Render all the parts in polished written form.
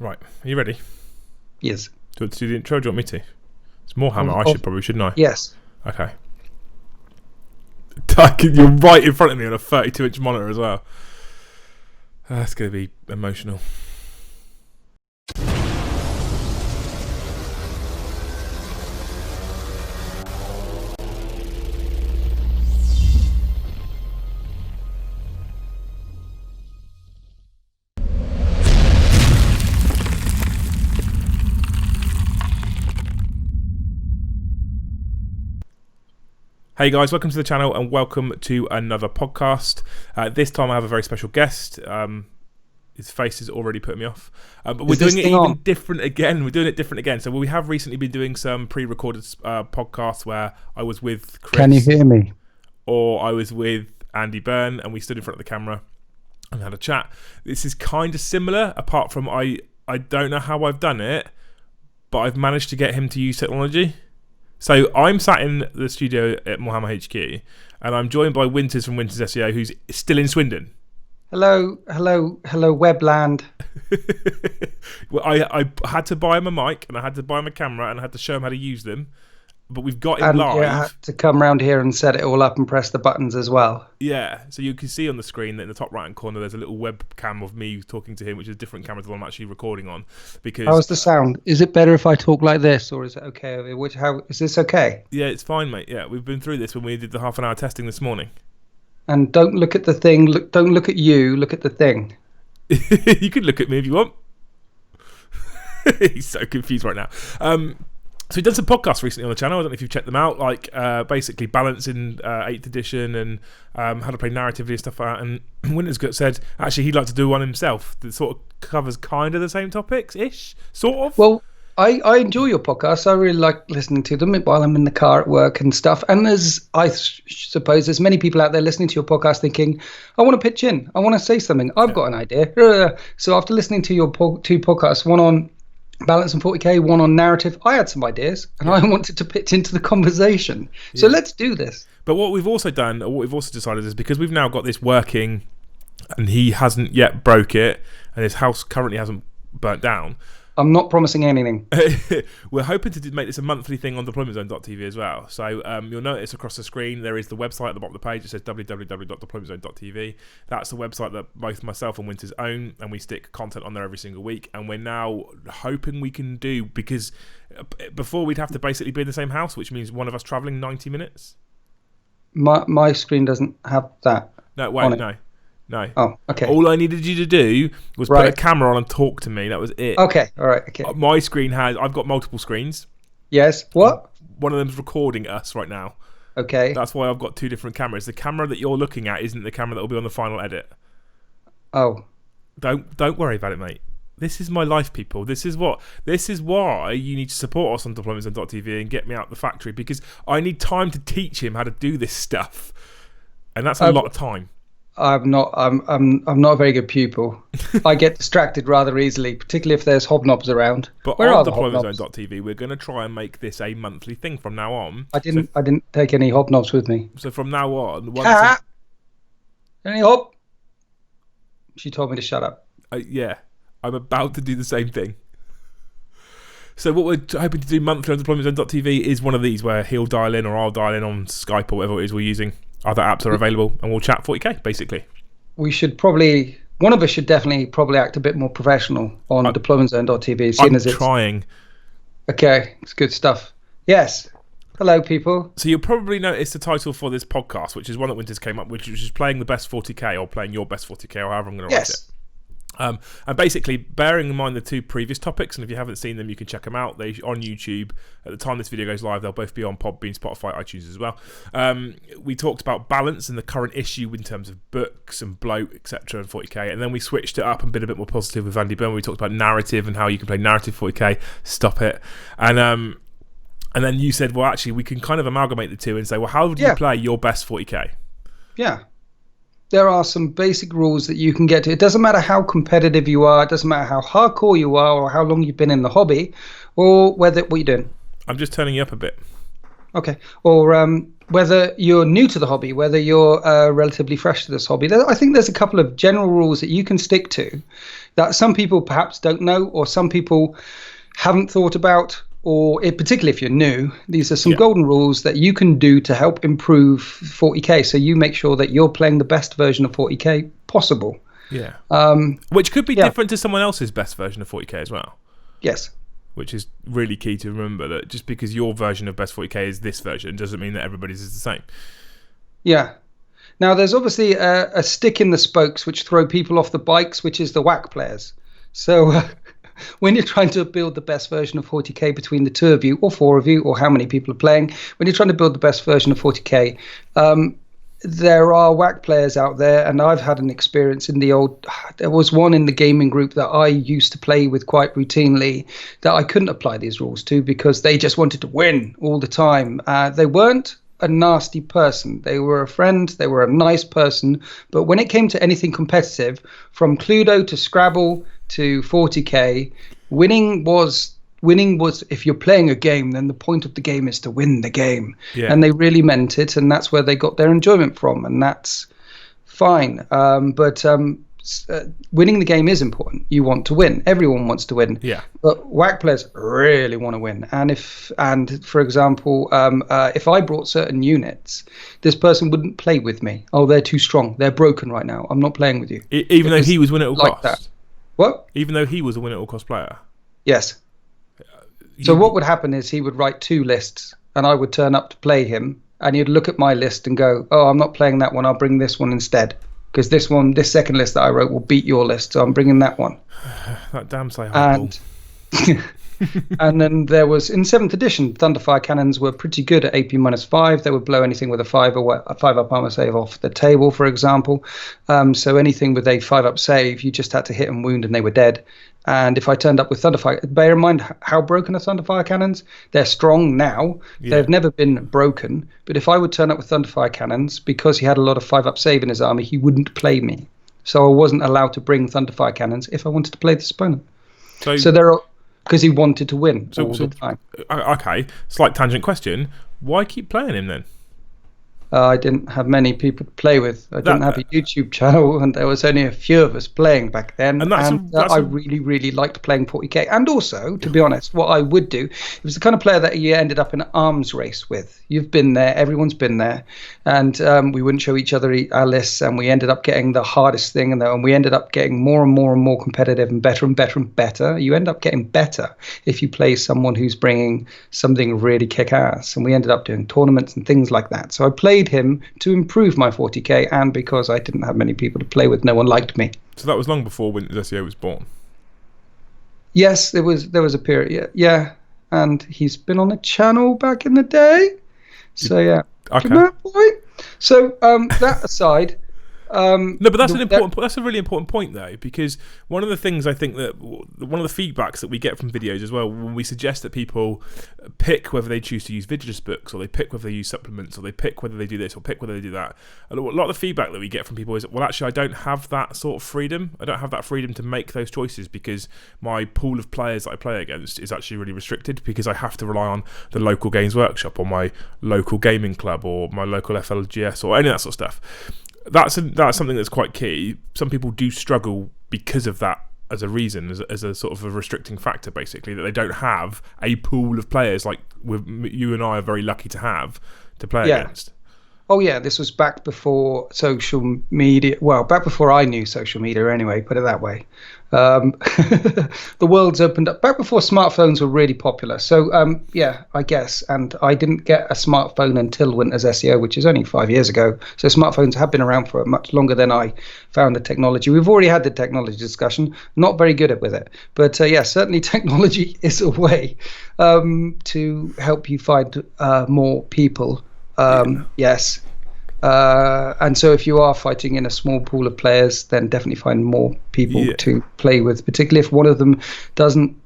Right, are you ready? Yes. Do you want to do the intro? Do you want me to? It's Moarhammer. I should probably, shouldn't I? Yes. Okay. You're right in front of me on a 32-inch monitor as well. That's going to be emotional. Hey guys, welcome to the channel and welcome to another podcast. This time I have a very special guest. His face is already putting me off. But we're doing it even different again. We're doing it different again. So we have recently been doing some pre-recorded podcasts where I was with Chris. Can you hear me? Or I was with Andy Byrne and we stood in front of the camera and had a chat. This is kind of similar, apart from I don't know how I've done it, but I've managed to get him to use technology. So I'm sat in the studio at Moarhammer HQ, and I'm joined by Winters from Winters SEO, who's still in Swindon. Hello, Webland. Well, I had to buy him a mic, and I had to buy him a camera, and I had to show him how to use them. But we've got him live. Yeah, I had to come round here and set it all up and press the buttons as well. Yeah, so you can see on the screen that in the top right-hand corner there's a little webcam of me talking to him, which is a different camera to the one I'm actually recording on. Because how's the sound? Is it better if I talk like this, or is it okay? How is this okay? Yeah, it's fine, mate. Yeah, we've been through this when we did the half-an-hour testing this morning. And don't look at the thing. Don't look at you. Look at the thing. You could look at me if you want. He's so confused right now. So we've done some podcasts recently on the channel. I don't know if you've checked them out, like basically balancing 8th edition and how to play narratively and stuff like that. And Winters said actually he'd like to do one himself that sort of covers kind of the same topics-ish, sort of. Well, I enjoy your podcasts. I really like listening to them while I'm in the car at work and stuff. And I suppose there's many people out there listening to your podcast thinking, I want to pitch in. I want to say something. I've got an idea. So after listening to your two podcasts, one on balance and 40k, one on narrative, I had some ideas and I wanted to pitch into the conversation. So let's do this. But what we've also done, or what we've also decided, is because we've now got this working and he hasn't yet broke it and his house currently hasn't burnt down. I'm not promising anything. We're hoping to make this a monthly thing on deploymentzone.tv as well. So you'll notice across the screen there is the website at the bottom of the page. It says www.deploymentzone.tv. That's the website that both myself and Winters own, and we stick content on there every single week. And we're now hoping we can do, because before we'd have to basically be in the same house, which means one of us travelling 90 minutes. My screen doesn't have that. No, wait, no. Oh, okay. All I needed you to do was put a camera on and talk to me. That was it. Okay, all right, okay. My screen I've got multiple screens. Yes, what? One of them's recording us right now. Okay. That's why I've got two different cameras. The camera that you're looking at isn't the camera that will be on the final edit. Oh. Don't worry about it, mate. This is my life, people. This is why you need to support us on deploymentzone.tv and get me out the factory, because I need time to teach him how to do this stuff. And that's a lot of time. I'm not a very good pupil. I get distracted rather easily, particularly if there's hobnobs around. But on deploymentzone.tv, we're going to try and make this a monthly thing from now on. I didn't take any hobnobs with me. So from now on, any hob? She told me to shut up. Yeah, I'm about to do the same thing. So what we're hoping to do monthly on deploymentzone.tv is one of these where he'll dial in or I'll dial in on Skype or whatever it is we're using. Other apps are available, and we'll chat 40k, basically. We should one of us should definitely act a bit more professional on deploymentzone.tv. I'm trying. Okay, it's good stuff. Yes. Hello, people. So you'll probably notice the title for this podcast, which is one that Winters came up with, which is playing the best 40k, or playing your best 40k, or however I'm going to write it. And basically, bearing in mind the two previous topics, and if you haven't seen them, you can check them out. They're on YouTube. At the time this video goes live, they'll both be on Podbean, Spotify, iTunes as well. We talked about balance and the current issue in terms of books and bloat, etc., and 40k. And then we switched it up and been a bit more positive with Andy Byrne. We talked about narrative and how you can play narrative 40k. Stop it. And then you said, well, actually, we can kind of amalgamate the two and say, well, how do you play your best 40k? Yeah. There are some basic rules that you can get to. It doesn't matter how competitive you are. It doesn't matter how hardcore you are or how long you've been in the hobby or what you're doing. I'm just turning you up a bit. Okay. Or whether you're new to the hobby, whether you're relatively fresh to this hobby. I think there's a couple of general rules that you can stick to that some people perhaps don't know, or some people haven't thought about, or particularly if you're new. These are some golden rules that you can do to help improve 40k. So you make sure that you're playing the best version of 40k possible. Yeah. Which could be different to someone else's best version of 40k as well. Yes. Which is really key to remember, that just because your version of best 40k is this version doesn't mean that everybody's is the same. Yeah. Now, there's obviously a stick in the spokes which throw people off the bikes, which is the whack players. So when you're trying to build the best version of 40k between the two of you, or four of you, or how many people are playing, when you're trying to build the best version of 40k, there are whack players out there, and I've had an experience in there was one in the gaming group that I used to play with quite routinely that I couldn't apply these rules to because they just wanted to win all the time. They weren't a nasty person. They were a friend. They were a nice person. But when it came to anything competitive, from Cluedo to Scrabble to 40k, winning was, if you're playing a game, then the point of the game is to win the game. Yeah. And they really meant it, and that's where they got their enjoyment from, and that's fine. But winning the game is important. You want to win. Everyone wants to win. Yeah. But whack players really want to win. And for example, if I brought certain units, this person wouldn't play with me. Oh, they're too strong. They're broken right now. I'm not playing with you. Even though he was win at all cost. That. What? Even though he was a win at all cost player. Yes. So what would happen is he would write 2 lists, and I would turn up to play him, and he'd look at my list and go, "Oh, I'm not playing that one. I'll bring this one instead, because this second list that I wrote will beat your list, so I'm bringing that one." That damn say humble. And then there was, in 7th edition, Thunderfire cannons were pretty good at AP -5. They would blow anything with a 5-up armor save off the table, for example. So anything with a 5-up save, you just had to hit and wound, and they were dead. And if I turned up with Thunderfire, bear in mind how broken are Thunderfire cannons. They're strong now. Yeah. They've never been broken. But if I would turn up with Thunderfire cannons, because he had a lot of 5-up save in his army, he wouldn't play me. So I wasn't allowed to bring Thunderfire cannons if I wanted to play this opponent. So there are, because he wanted to win all the time. Okay, slight tangent question. Why keep playing him then? I didn't have many people to play with. I didn't have a YouTube channel, and there was only a few of us playing back then. And I really, really liked playing 40k. And also, to be honest, what I would do, it was the kind of player that you ended up in an arms race with. You've been there, everyone's been there, and we wouldn't show each other our lists, and we ended up getting the hardest thing, and we ended up getting more and more and more competitive and better and better and better. You end up getting better if you play someone who's bringing something really kick-ass, and we ended up doing tournaments and things like that. So I played him to improve my 40k, and because I didn't have many people to play with, no one liked me. So that was long before Winters SEO was born. Yes, there was a period. Yeah, and he's been on the channel back in the day. So yeah, okay. Come on, boy. So that aside. No, but that's that's a really important point though, because one of the things I think that one of the feedbacks that we get from videos as well, when we suggest that people pick whether they choose to use Vigilus books, or they pick whether they use supplements, or they pick whether they do this or pick whether they do that, a lot of the feedback that we get from people is, well, actually I don't have that sort of freedom. I don't have that freedom to make those choices because my pool of players that I play against is actually really restricted, because I have to rely on the local Games Workshop or my local gaming club or my local FLGS or any of that sort of stuff. That's something that's quite key. Some people do struggle because of that as a reason, as a sort of a restricting factor, basically, that they don't have a pool of players like you and I are very lucky to have to play against. Oh yeah, this was back before social media. Well, back before I knew social media anyway, put it that way. The world's opened up. Back before smartphones were really popular. So yeah, I guess. And I didn't get a smartphone until Winters SEO, which is only 5 years ago. So smartphones have been around for much longer than I found the technology. We've already had the technology discussion. Not very good with it. But yeah, certainly technology is a way to help you find more people. Yes. And so if you are fighting in a small pool of players, then definitely find more people to play with, particularly if one of them doesn't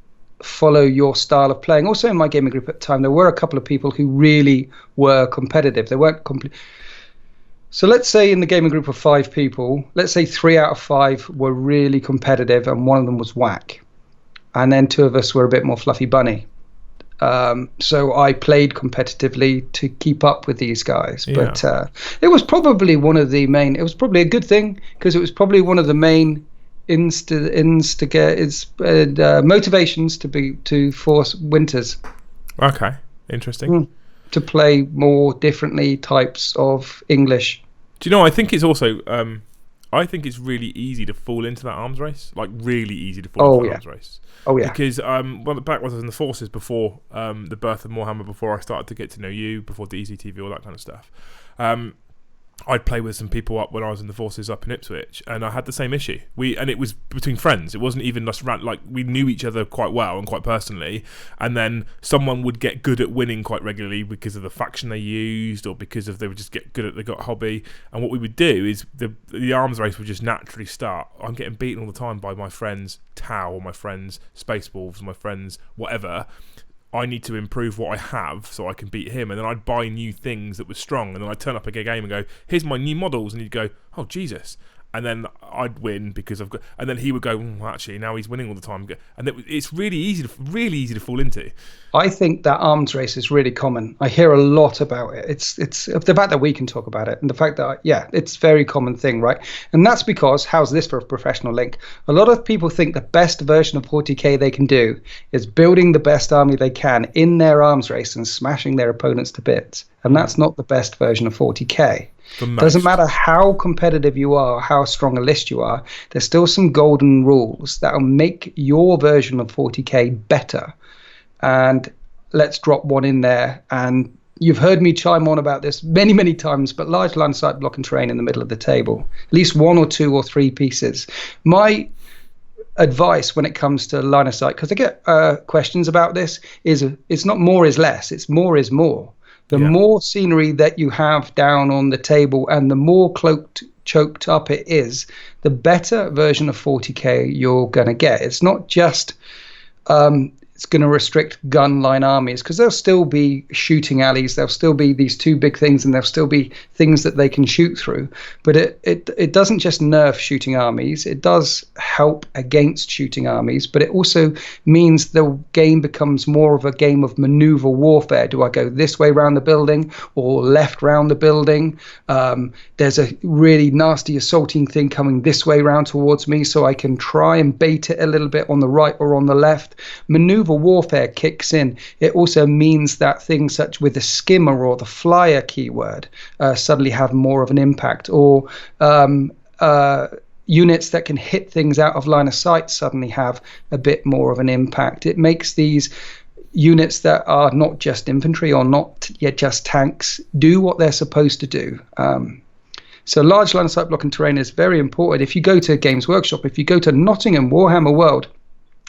follow your style of playing. Also in my gaming group at the time, there were a couple of people who really were competitive. They weren't So let's say in the gaming group of 5 people, let's say 3 out of 5 were really competitive and one of them was whack. And then 2 of us were a bit more fluffy bunny. So I played competitively to keep up with these guys. Yeah. But it was probably one of the main. It was probably a good thing because it was probably one of the main motivations to force Winters. Okay, interesting. To play more differently types of English. Do you know? I think it's also. I think it's really easy to fall into that arms race. Like really easy to fall into that arms race. Oh yeah. Because back when I was in the forces before the birth of Moarhammer, before I started to get to know you, before DZTV, all that kind of stuff. I'd play with some people up when I was in the forces up in Ipswich, and I had the same issue. And it was between friends. It wasn't even just like we knew each other quite well and quite personally, and then someone would get good at winning quite regularly because of the faction they used, or because of they would just get good at they got a hobby. And what we would do is the arms race would just naturally start. I'm getting beaten all the time by my friends Tau, or my friends Space Wolves, or my friends whatever. I need to improve what I have so I can beat him, and then I'd buy new things that were strong, and then I'd turn up a game and go, here's my new models, and he'd go, oh Jesus, and then I'd win because I've got, and then he would go, well, actually now he's winning all the time, and it's really easy to fall into. I think that arms race is really common. I hear a lot about it. It's the fact that we can talk about it, and the fact that it's a very common thing, right? And that's because, how's this for a professional link? A lot of people think the best version of 40k they can do is building the best army they can in their arms race and smashing their opponents to bits. And that's not the best version of 40k. Doesn't matter how competitive you are, how strong a list you are, there's still some golden rules that will make your version of 40k better. And let's drop one in there. And you've heard me chime on about this many, many times, but large line of sight block and terrain in the middle of the table, at least 1 or 2 or 3 pieces. My advice when it comes to line of sight, because I get questions about this, is it's not more is less, it's more is more. The more scenery that you have down on the table and the more choked up it is, the better version of 40k you're going to get. It's not just it's going to restrict gun line armies, because there'll still be shooting alleys, there'll still be these 2 big things, and there'll still be things that they can shoot through. But it doesn't just nerf shooting armies, it does help against shooting armies, but it also means the game becomes more of a game of maneuver warfare. Do I go this way around the building or left round the building? There's a really nasty assaulting thing coming this way round towards me, so I can try and bait it a little bit on the right or on the left. Maneuver warfare kicks in. It also means that things such with the skimmer or the flyer keyword suddenly have more of an impact, or units that can hit things out of line of sight suddenly have a bit more of an impact. It makes these units that are not just infantry or not yet just tanks do what they're supposed to do. So large line of sight block and terrain is very important. If you go to Games Workshop, if you go to Nottingham Warhammer World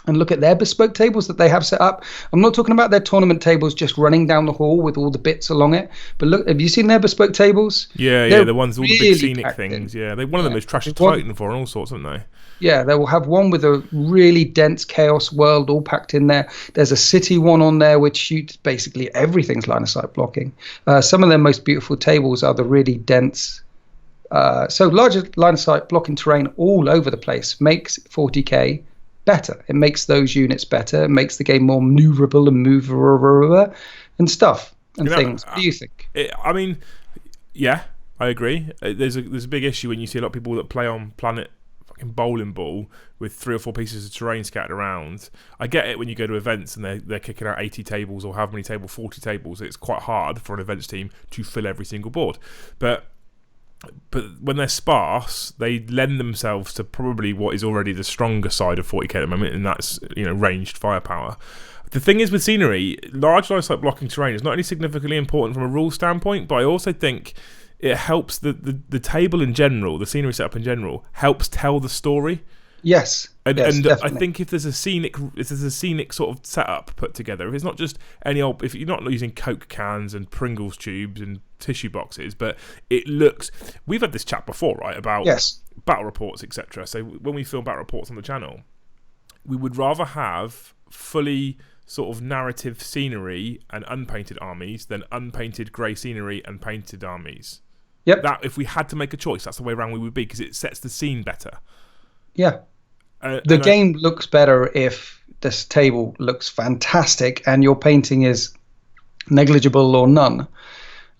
and look at their bespoke tables that they have set up, I'm not talking about their tournament tables just running down the hall with all the bits along it, but look, have you seen their bespoke tables? Yeah, the ones, all the big scenic things. Yeah, one of them is Trash Titan for and all sorts, haven't they? Yeah, they will have one with a really dense chaos world all packed in there. There's a city one on there which shoots basically everything's line of sight blocking. Some of their most beautiful tables are the really dense. So larger line of sight blocking terrain all over the place makes 40k better. It makes those units better. It makes the game more maneuverable and moveable and stuff and things. What do you think? Yeah, I agree. There's a big issue when you see a lot of people that play on Planet fucking bowling ball with 3 or 4 pieces of terrain scattered around. I get it when you go to events and they're kicking out 80 tables or however many tables, 40 tables. It's quite hard for an events team to fill every single board. But when they're sparse, they lend themselves to probably what is already the stronger side of 40k at the moment, and that's ranged firepower. The thing is with scenery, large line of sight blocking terrain is not only significantly important from a rule standpoint, but I also think it helps the table in general, the scenery setup in general, helps tell the story. Yes. And definitely. I think if there's a scenic sort of setup put together, if it's not just any old, if you're not using Coke cans and Pringles tubes and tissue boxes, but it looks, we've had this chat before, right, about battle reports, etc. So when we film battle reports on the channel, we would rather have fully sort of narrative scenery and unpainted armies than unpainted grey scenery and painted armies. Yep. That if we had to make a choice, that's the way around we would be, because it sets the scene better. Yeah. The game looks better if this table looks fantastic and your painting is negligible or none,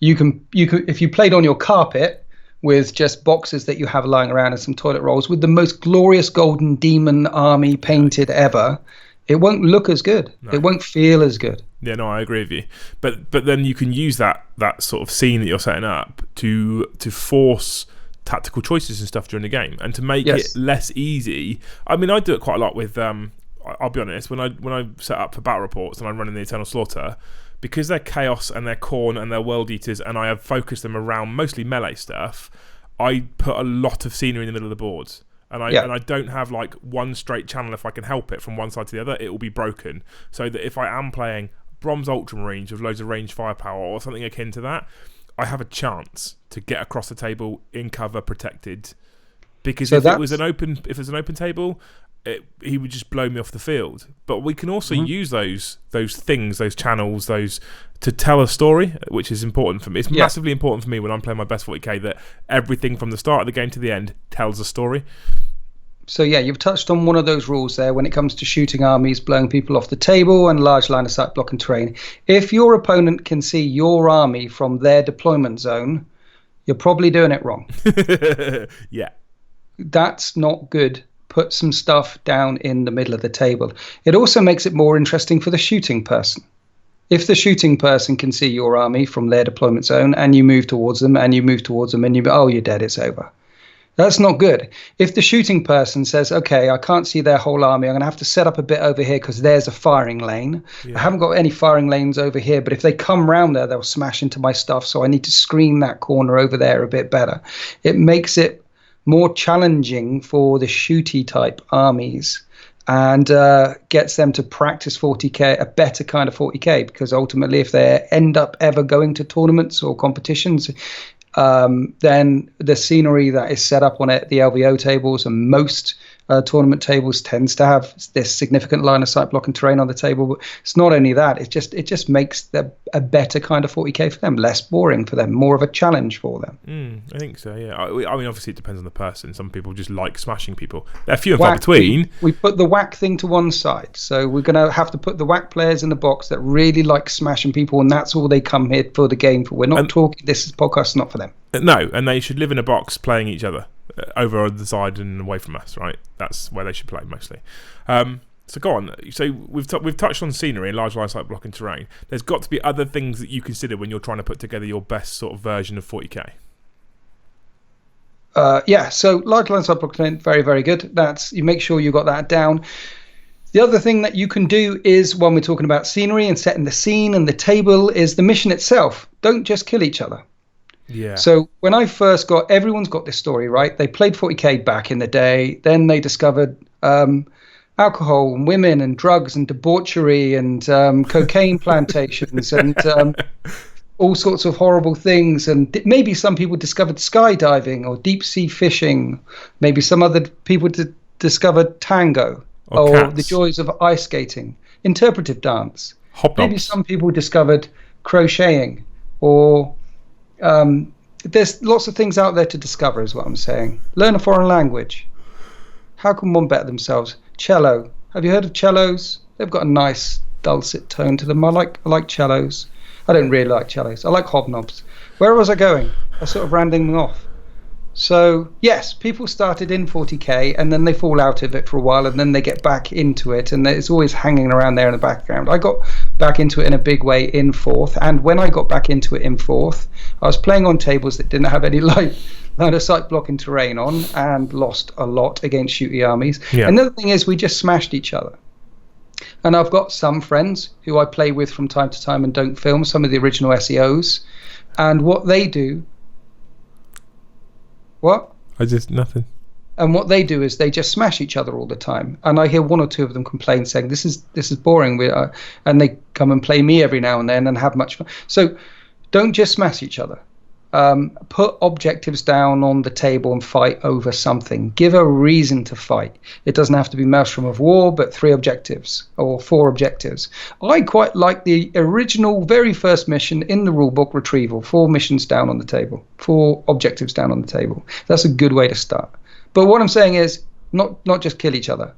you can if you played on your carpet with just boxes that you have lying around and some toilet rolls with the most glorious golden demon army painted ever, it won't look as good. No. It won't feel as good. Yeah, no, I agree with you. But then you can use that sort of scene that you're setting up to force tactical choices and stuff during the game, and to make it less easy. I mean, I do it quite a lot with. I'll be honest. When I set up for battle reports and I'm running the Eternal Slaughter, because they're chaos and they're Khorne and they're world eaters, and I have focused them around mostly melee stuff, I put a lot of scenery in the middle of the boards. And I don't have like one straight channel if I can help it from one side to the other. It will be broken. So that if I am playing Bronze Ultramarines with loads of ranged firepower or something akin to that, I have a chance to get across the table in cover, protected. Because if it's an open table, he would just blow me off the field. But we can also use those things, those channels, to tell a story, which is important for me. It's massively important for me when I'm playing my best 40k that everything from the start of the game to the end tells a story. So you've touched on one of those rules there when it comes to shooting armies, blowing people off the table, and large line of sight blocking terrain. If your opponent can see your army from their deployment zone, you're probably doing it wrong. Yeah. That's not good. Put some stuff down in the middle of the table. It also makes it more interesting for the shooting person. If the shooting person can see your army from their deployment zone and you move towards them and you're dead, it's over. That's not good. If the shooting person says, okay, I can't see their whole army, I'm going to have to set up a bit over here because there's a firing lane. Yeah. I haven't got any firing lanes over here, but if they come round there, they'll smash into my stuff, so I need to screen that corner over there a bit better. It makes it more challenging for the shooty type armies and gets them to practice 40k, a better kind of 40k, because ultimately if they end up ever going to tournaments or competitions, then the scenery that is set up on it, the LVO tables and most tournament tables tends to have this significant line of sight blocking terrain on the table. But it's not only that, it just makes a better kind of 40k for them, less boring for them, more of a challenge for them. I think so, yeah. I mean, obviously it depends on the person. Some people just like smashing people. They're few and far between. We put the whack thing to one side, so we're going to have to put the whack players in the box that really like smashing people, and that's all they come here for the game for. We're not talking, this is podcast not for them. No, and they should live in a box playing each other over on the side and away from us, right? That's where they should play mostly. So go on. So we've touched on scenery and large line sight blocking terrain. There's got to be other things that you consider when you're trying to put together your best sort of version of 40k. So large line sight blocking terrain, very, very good. You make sure you got that down. The other thing that you can do is, when we're talking about scenery and setting the scene and the table, is the mission itself. Don't just kill each other. Yeah. So when I first everyone's got this story, right? They played 40k back in the day. Then they discovered alcohol and women and drugs and debauchery and cocaine plantations and all sorts of horrible things. And maybe some people discovered skydiving or deep sea fishing. Maybe some other people discovered tango or the joys of ice skating, interpretive dance. Maybe some people discovered crocheting or... there's lots of things out there to discover, is what I'm saying. Learn a foreign language. How can one better themselves? Cello. Have you heard of cellos? They've got a nice dulcet tone to them. I like cellos. I don't really like cellos. I like hobnobs. Where was I going? I sort of rounding them off. So, yes, people started in 40k and then they fall out of it for a while and then they get back into it, and it's always hanging around there in the background. I got back into it in a big way in 4th, and when I got back into it in 4th, I was playing on tables that didn't have any line of sight blocking terrain on and lost a lot against shooty armies. Yeah. Another thing is we just smashed each other. And I've got some friends who I play with from time to time and don't film, some of the original SEOs, and what they do... What? Nothing. And what they do is they just smash each other all the time. And I hear one or two of them complain, saying, this is boring. And they come and play me every now and then and have much fun. So don't just smash each other. Put objectives down on the table and fight over something. Give a reason to fight. It doesn't have to be Maelstrom of War, but 3 objectives or 4 objectives. I quite like the original, very first mission in the rulebook, Retrieval. 4 missions down on the table. 4 objectives down on the table. That's a good way to start. But what I'm saying is not just kill each other.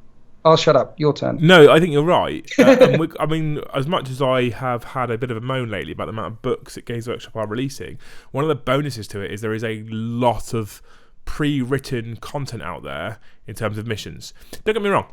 I'll shut up. Your turn. No, I think you're right. I mean, as much as I have had a bit of a moan lately about the amount of books that Games Workshop are releasing, one of the bonuses to it is there is a lot of pre-written content out there in terms of missions. Don't get me wrong.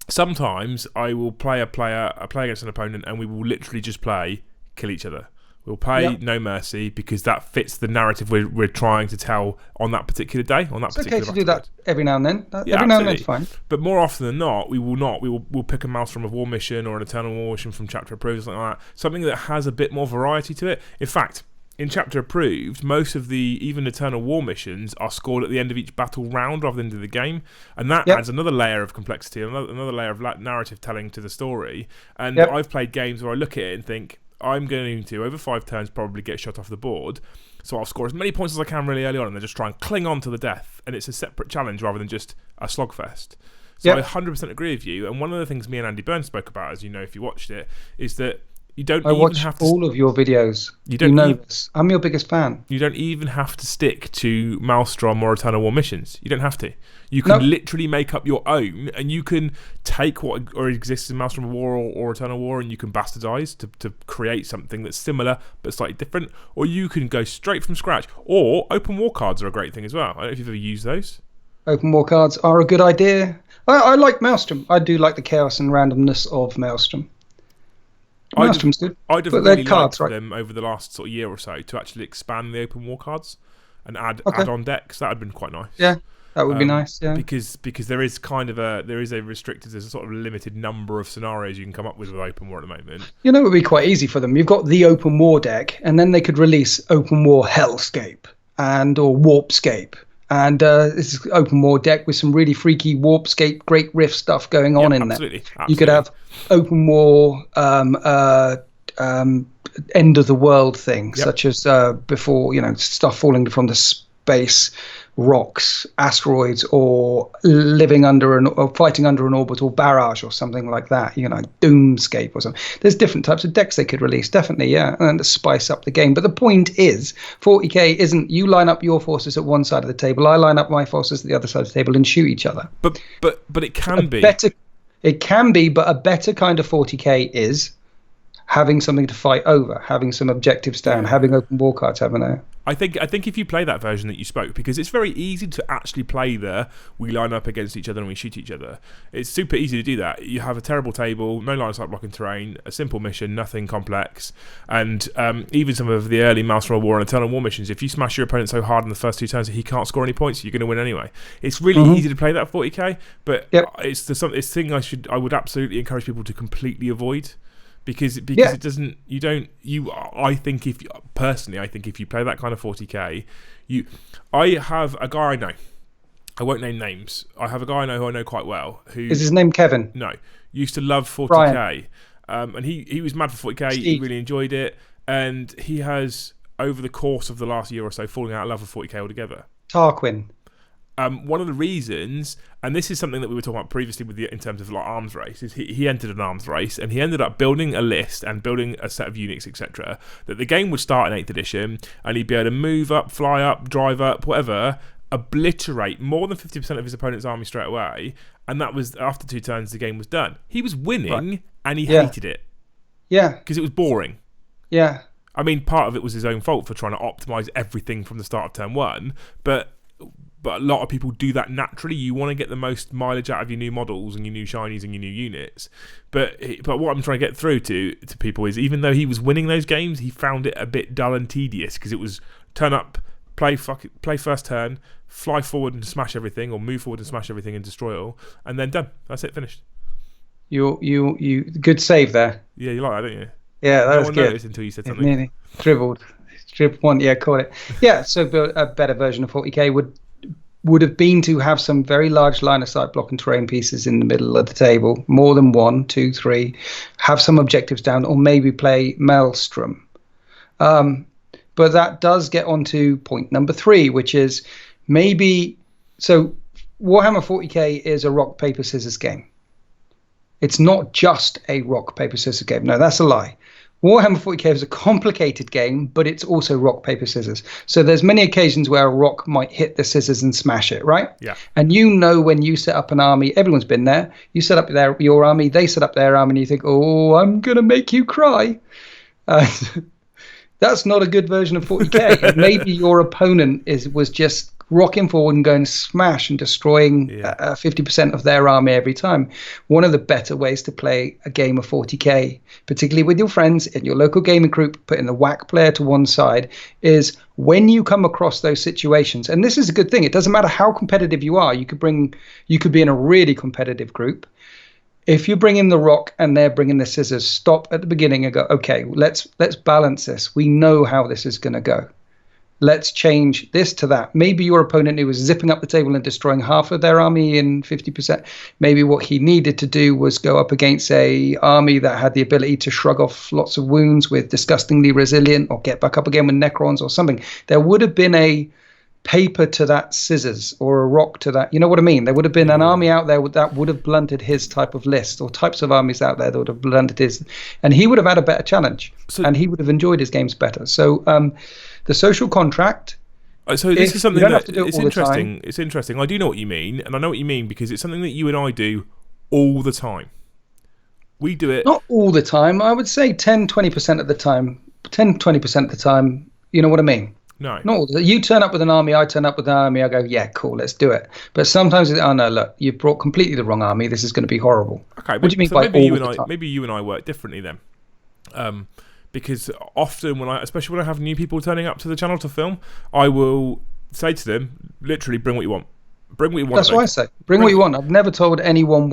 Sometimes I will play against an opponent, and we will literally just kill each other. We'll play No Mercy because that fits the narrative we're trying to tell on that particular day. It's okay to do that every now and then. Every now and then is fine. But more often than not, we will not. We'll pick a Maelstrom of War mission or an Eternal War mission from Chapter Approved, or something like that. Something that has a bit more variety to it. In fact, in Chapter Approved, most of the even Eternal War missions are scored at the end of each battle round rather than the end of the game, and that adds another layer of complexity, another layer of narrative telling to the story. And I've played games where I look at it and think, I'm going to, over 5 turns, probably get shot off the board, so I'll score as many points as I can really early on, and then just try and cling on to the death, and it's a separate challenge rather than just a slogfest. So I 100% agree with you, and one of the things me and Andy Burns spoke about, as you know if you watched it, is that you don't even have to... I watch all of your videos. You know this. I'm your biggest fan. You don't even have to stick to Maelstrom or Eternal War missions. You don't have to. You can literally make up your own, and you can take what exists in Maelstrom War or Eternal War, and you can bastardize to create something that's similar but slightly different, or you can go straight from scratch. Or open war cards are a great thing as well. I don't know if you've ever used those. Open war cards are a good idea. I like Maelstrom. I do like the chaos and randomness of Maelstrom. Maelstrom's good. I'd have really liked them over the last sort of year or so to actually expand the open war cards and add on decks. That would have been quite nice. Yeah, that would be nice. Yeah, because there is there's a sort of limited number of scenarios you can come up with open war at the moment. You know, it would be quite easy for them. You've got the open war deck, and then they could release open war Hellscape or Warpscape. And this is open war deck with some really freaky Warpscape, Great Rift stuff going on in there. You could have open war end of the world thing, such as before, stuff falling from the space, rocks, asteroids, or living under or fighting under an orbital barrage or something like that. Doomscape or something. There's different types of decks they could release, definitely, and to spice up the game. But the point is, 40k isn't you line up your forces at one side of the table, I line up my forces at the other side of the table and shoot each other. But it can be better. It can be, but a better kind of 40k is having something to fight over, having some objectives down, having open war cards, having a... I think if you play that version that you spoke, because it's very easy to actually play we line up against each other and we shoot each other. It's super easy to do that. You have a terrible table, no line of sight blocking terrain, a simple mission, nothing complex, and even some of the early Maelstrom War and Eternal War missions, if you smash your opponent so hard in the first 2 turns that he can't score any points, you're going to win anyway. It's really easy to play that 40k, but it's the thing I would absolutely encourage people to completely avoid. Because it doesn't, I think if you play that kind of 40k, I have a guy I know, I won't name names, I have a guy I know who I know quite well, who... Is his name Kevin? No, used to love 40k, Brian. And he was mad for 40k, Steve. he really enjoyed it, and he has, over the course of the last year or so, fallen out of love with 40k altogether. Tarquin. One of the reasons, and this is something that we were talking about previously in terms of arms race, is he entered an arms race and he ended up building a list and building a set of units, etc. That the game would start in 8th edition and he'd be able to move up, fly up, drive up, whatever, obliterate more than 50% of his opponent's army straight away, and that was after 2 turns the game was done. He was winning and he hated it. Yeah. Because it was boring. Yeah. I mean, part of it was his own fault for trying to optimise everything from the start of turn 1, but a lot of people do that naturally. You want to get the most mileage out of your new models and your new shinies and your new units. But what I'm trying to get through to people is, even though he was winning those games, he found it a bit dull and tedious, because it was turn up, play first turn, fly forward and smash everything, or move forward and smash everything and destroy it all, and then done. That's it, finished. You good save there. Yeah, you like that, don't you? Yeah, that was good. Noticed until you said something. Nearly dribbled. Dribbled one, caught it. Yeah, so a better version of 40k would have been to have some very large line of sight block and terrain pieces in the middle of the table, more than 1, 2, 3, have some objectives down, or maybe play Maelstrom. But that does get onto point number 3, which is maybe... So Warhammer 40k is a rock, paper, scissors game. It's not just a rock, paper, scissors game. No, that's a lie. Warhammer 40k is a complicated game, but it's also rock, paper, scissors. So there's many occasions where a rock might hit the scissors and smash it, right? Yeah. And when you set up an army, everyone's been there. You set up your army, they set up their army, and you think, oh, I'm going to make you cry. That's not a good version of 40k. And maybe your opponent was just rocking forward and going smash and destroying 50% of their army every time. One of the better ways to play a game of 40k, particularly with your friends in your local gaming group, putting the whack player to one side, is when you come across those situations. And this is a good thing. It doesn't matter how competitive you are. You could be in a really competitive group. If you bring in the rock and they're bringing the scissors, stop at the beginning and go, okay, let's balance this. We know how this is going to go. Let's change this to that. Maybe your opponent who was zipping up the table and destroying half of their army in 50%. Maybe what he needed to do was go up against a army that had the ability to shrug off lots of wounds with disgustingly resilient, or get back up again with necrons or something. There would have been a paper to that scissors, or a rock to that. You know what I mean? There would have been an army out there that would have blunted his type of list, or types of armies out there that would have blunted his, and he would have had a better challenge, and he would have enjoyed his games better. So the social contract. So this is something that it's interesting. It's interesting. I do know what you mean, and I know what you mean because it's something that you and I do all the time. We do it. Not all the time. I would say 10-20% of the time. 10-20% of the time. You know what I mean? No. You turn up with an army, I turn up with an army, I go, yeah, cool, let's do it. But sometimes it's, oh no, look, you've brought completely the wrong army, this is going to be horrible. Okay, what do you mean so by maybe you and I work differently then. Because often especially when I have new people turning up to the channel to film, I will say to them, literally, bring what you want. Bring what you want. That's what I say. Bring what you want. I've never told anyone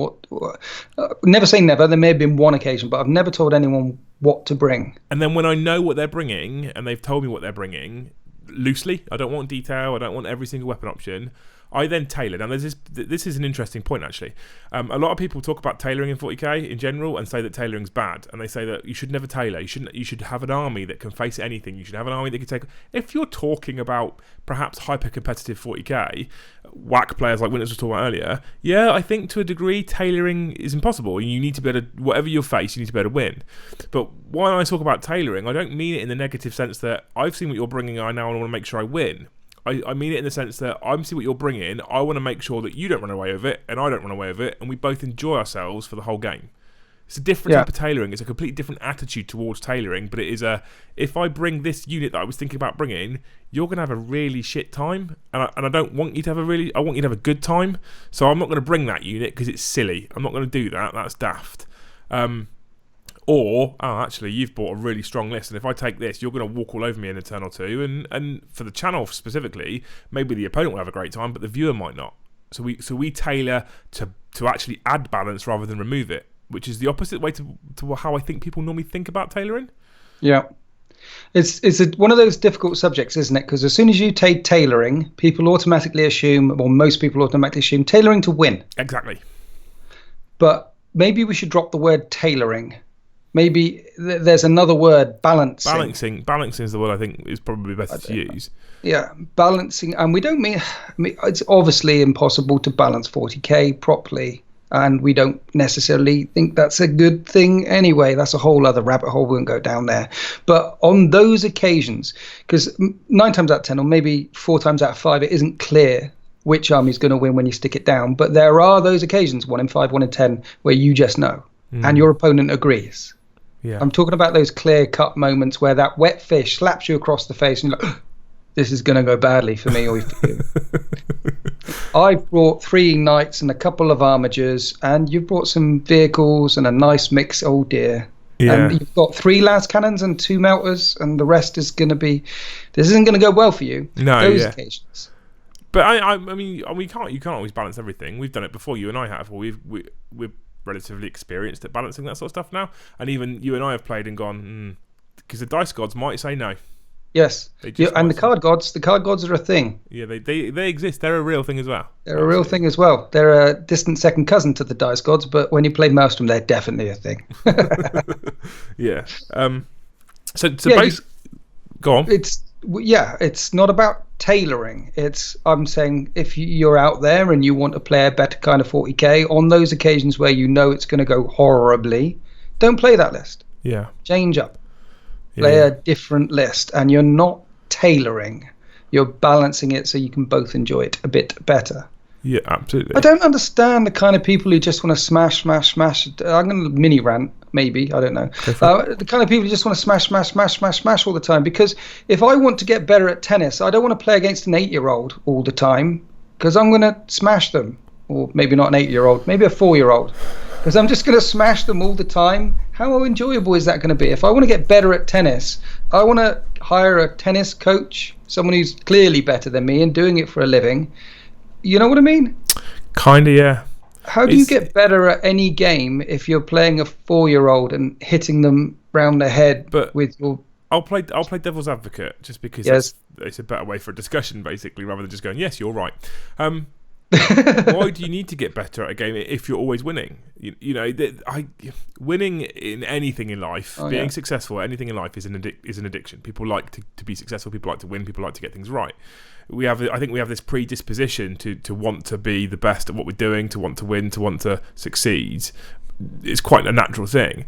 never say never. There may have been one occasion, but I've never told anyone what to bring. And then when I know what they're bringing, and they've told me what they're bringing, loosely, I don't want detail, I don't want every single weapon option, I then tailor. Now this is an interesting point actually. A lot of people talk about tailoring in 40k in general and say that tailoring's bad, and they say that you should never tailor. You should have an army that can face anything. You should have an army that can take. If you're talking about perhaps hyper competitive 40k whack players like Winters was talking about earlier, yeah, I think to a degree tailoring is impossible. You need to be able to, whatever you face, you need to be able to win. But when I talk about tailoring, I don't mean it in the negative sense that I've seen what you're bringing, I now want to make sure I win. I mean it in the sense that I'm seeing what you're bringing, I want to make sure that you don't run away with it and I don't run away with it, and we both enjoy ourselves for the whole game. It's a different type of tailoring. It's a completely different attitude towards tailoring, but it is if I bring this unit that I was thinking about bringing, you're going to have a really shit time, and I don't want you to have I want you to have a good time, so I'm not going to bring that unit because it's silly. I'm not going to do that. That's daft. Or, actually, you've bought a really strong list, and if I take this, you're going to walk all over me in a turn or two, and for the channel specifically, maybe the opponent will have a great time, but the viewer might not. So we tailor to actually add balance rather than remove it, which is the opposite way to how I think people normally think about tailoring. Yeah. It's one of those difficult subjects, isn't it? Because as soon as you take tailoring, people automatically assume, or most people automatically assume, tailoring to win. Exactly. But maybe we should drop the word tailoring. Maybe there's another word, balancing. Balancing is the word I think is probably better to use. Yeah, balancing. And we don't mean it's obviously impossible to balance 40k properly. And we don't necessarily think that's a good thing anyway. That's a whole other rabbit hole. We won't go down there. But on those occasions, because 9 times out of 10, or maybe 4 times out of 5, it isn't clear which army's going to win when you stick it down. But there are those occasions, 1 in 5, 1 in 10, where you just know. And your opponent agrees. Yeah. I'm talking about those clear-cut moments where that wet fish slaps you across the face and you're like, this is going to go badly for me or for you. I brought 3 knights and a couple of armigers, and you've brought some vehicles and a nice mix. Oh, dear. Yeah. And you've got 3 las cannons and 2 melters, and the rest is going to be... This isn't going to go well for you. No, those occasions. But, I mean, you can't always balance everything. We've done it before, you and I have. We're relatively experienced at balancing that sort of stuff now, and even you and I have played and gone because the dice gods might say no. Yes, and the card gods are a thing. Yeah, they exist. They're a real thing as well. They're a real thing as well. They're a distant second cousin to the dice gods, but when you play Maelstrom, they're definitely a thing. Yeah. Go on. It's not about tailoring. I'm saying if you're out there and you want to play a better kind of 40k, on those occasions where you know it's going to go horribly, don't play that list. Yeah. Change up. Play a different list, and you're not tailoring. You're balancing it so you can both enjoy it a bit better. Yeah, absolutely. I don't understand the kind of people who just want to smash. I'm going to mini rant, maybe. I don't know. The kind of people who just want to smash all the time. Because if I want to get better at tennis, I don't want to play against an 8-year-old all the time, because I'm going to smash them. Or maybe not an 8-year-old, maybe a 4-year-old. Because I'm just going to smash them all the time. How enjoyable is that going to be? If I want to get better at tennis, I want to hire a tennis coach, someone who's clearly better than me and doing it for a living. You know what I mean? Kind of, yeah. How do you get better at any game if you're playing a 4-year-old and hitting them round the head with your... I'll play devil's advocate just because it's a better way for a discussion, basically, rather than just going, yes, you're right. Why do you need to get better at a game if you're always winning? Winning in anything in life, being successful at anything in life is an addiction. People like to be successful. People like to win. People like to get things right. I think we have this predisposition to want to be the best at what we're doing, to want to win, to want to succeed. It's quite a natural thing.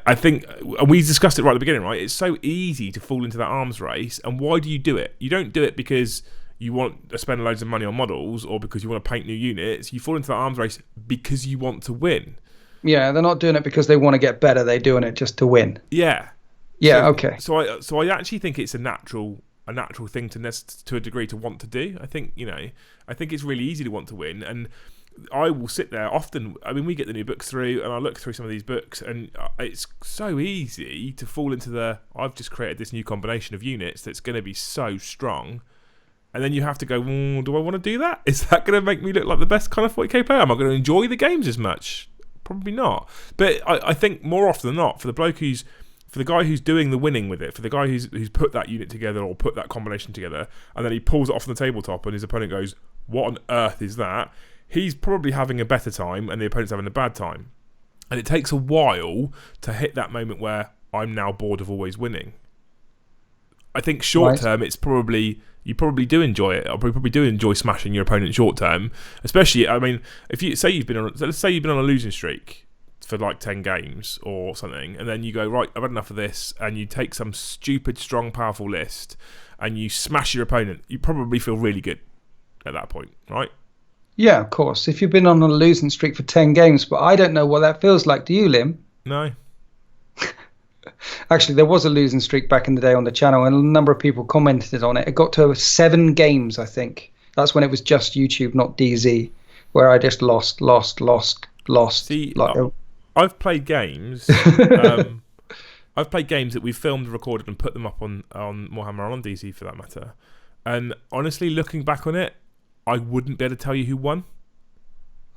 I think, and we discussed it right at the beginning, right? It's so easy to fall into that arms race. And why do you do it? You don't do it because you want to spend loads of money on models or because you want to paint new units. You fall into that arms race because you want to win. Yeah, they're not doing it because they want to get better. They're doing it just to win. Yeah. Okay. So I actually think it's a natural thing to a degree to want to do. I think it's really easy to want to win, and I will sit there often. I mean, we get the new books through, and I look through some of these books, and it's so easy to fall into I've just created this new combination of units that's going to be so strong. And then you have to go, do I want to do that? Is that going to make me look like the best kind of 40k player? Am I going to enjoy the games as much? Probably not. But I think more often than not, for the guy who's doing the winning with it, for the guy who's put that unit together or put that combination together, and then he pulls it off on the tabletop and his opponent goes, what on earth is that? He's probably having a better time and the opponent's having a bad time. And it takes a while to hit that moment where I'm now bored of always winning. I think short term, it's probably... You probably do enjoy it. You probably do enjoy smashing your opponent short term. Especially, I mean, if you say let's say you've been on a losing streak for like 10 games or something, and then you go, right, I've had enough of this, and you take some stupid, strong, powerful list, and you smash your opponent, you probably feel really good at that point, right? Yeah, of course. If you've been on a losing streak for 10 games, but I don't know what that feels like. Do you, Liam? No. Actually, there was a losing streak back in the day on the channel, and a number of people commented on it. It got to 7 games, I think. That's when it was just YouTube, not DZ, where I just lost. See, I've played games. I've played games that we've filmed, recorded, and put them up on Moarhammer or on DZ for that matter. And honestly, looking back on it, I wouldn't be able to tell you who won.